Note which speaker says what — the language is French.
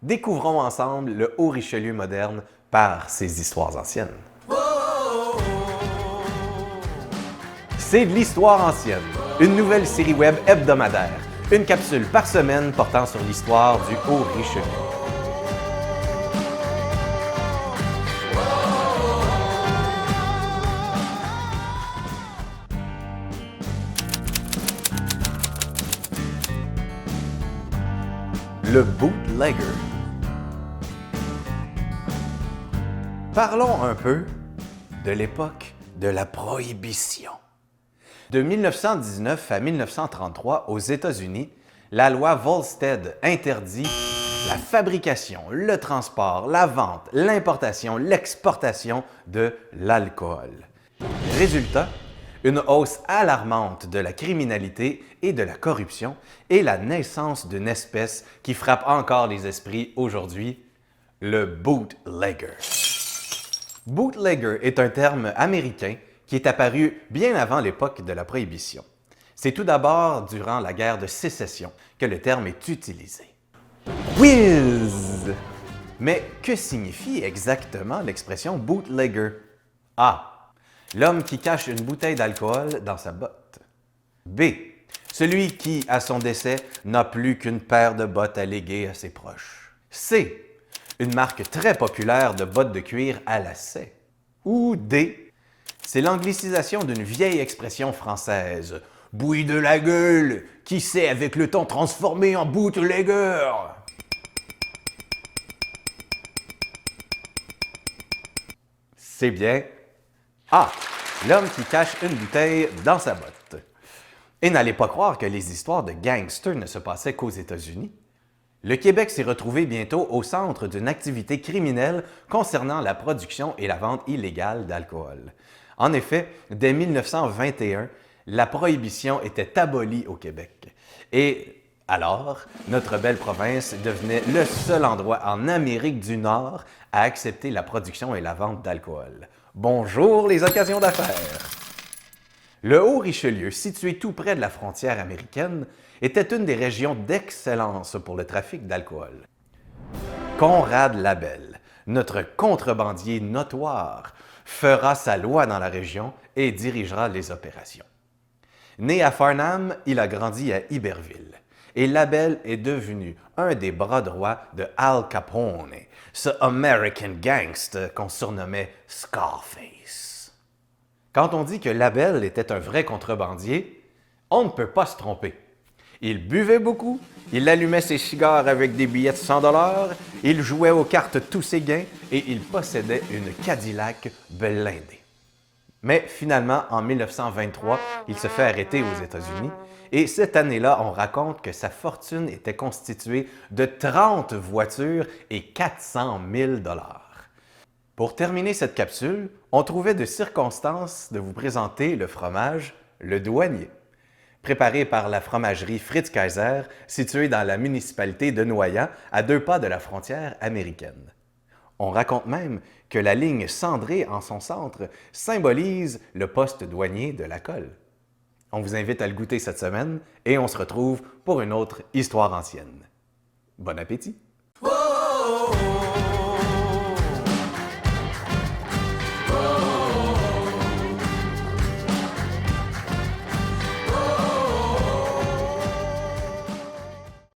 Speaker 1: Découvrons ensemble le Haut-Richelieu moderne par ses histoires anciennes. C'est de l'Histoire ancienne, une nouvelle série web hebdomadaire, une capsule par semaine portant sur l'histoire du Haut-Richelieu. Le bootlegger. Parlons un peu de l'époque de la Prohibition. De 1919 à 1933, aux États-Unis, la loi Volstead interdit la fabrication, le transport, la vente, l'importation, l'exportation de l'alcool. Résultat, une hausse alarmante de la criminalité et de la corruption et la naissance d'une espèce qui frappe encore les esprits aujourd'hui, le bootlegger. Bootlegger est un terme américain qui est apparu bien avant l'époque de la Prohibition. C'est tout d'abord durant la guerre de Sécession que le terme est utilisé. Whiz! Mais que signifie exactement l'expression bootlegger? A. L'homme qui cache une bouteille d'alcool dans sa botte. B. Celui qui, à son décès, n'a plus qu'une paire de bottes à léguer à ses proches. C. Une marque très populaire de bottes de cuir à lacets. Ou D. C'est l'anglicisation d'une vieille expression française. « Bouille de la gueule, qui s'est avec le temps transformé en bootlegger ». C'est bien A. L'homme qui cache une bouteille dans sa botte. Et n'allez pas croire que les histoires de gangsters ne se passaient qu'aux États-Unis. Le Québec s'est retrouvé bientôt au centre d'une activité criminelle concernant la production et la vente illégale d'alcool. En effet, dès 1921, la prohibition était abolie au Québec. Et alors, notre belle province devenait le seul endroit en Amérique du Nord à accepter la production et la vente d'alcool. Bonjour les occasions d'affaires! Le Haut-Richelieu, situé tout près de la frontière américaine, était une des régions d'excellence pour le trafic d'alcool. Conrad Labelle, notre contrebandier notoire, fera sa loi dans la région et dirigera les opérations. Né à Farnham, il a grandi à Iberville. Et Labelle est devenu un des bras droits de Al Capone, ce American gangster qu'on surnommait Scarface. Quand on dit que Labelle était un vrai contrebandier, on ne peut pas se tromper. Il buvait beaucoup, il allumait ses cigares avec des billets de 100 $, il jouait aux cartes tous ses gains et il possédait une Cadillac blindée. Mais finalement, en 1923, il se fait arrêter aux États-Unis et cette année-là, on raconte que sa fortune était constituée de 30 voitures et 400 000 $. Pour terminer cette capsule, on trouvait de circonstance de vous présenter le fromage Le Douanier, préparé par la fromagerie Fritz Kaiser, située dans la municipalité de Noyant, à 2 pas de la frontière américaine. On raconte même que la ligne cendrée en son centre symbolise le poste douanier de la colle. On vous invite à le goûter cette semaine et on se retrouve pour une autre histoire ancienne. Bon appétit!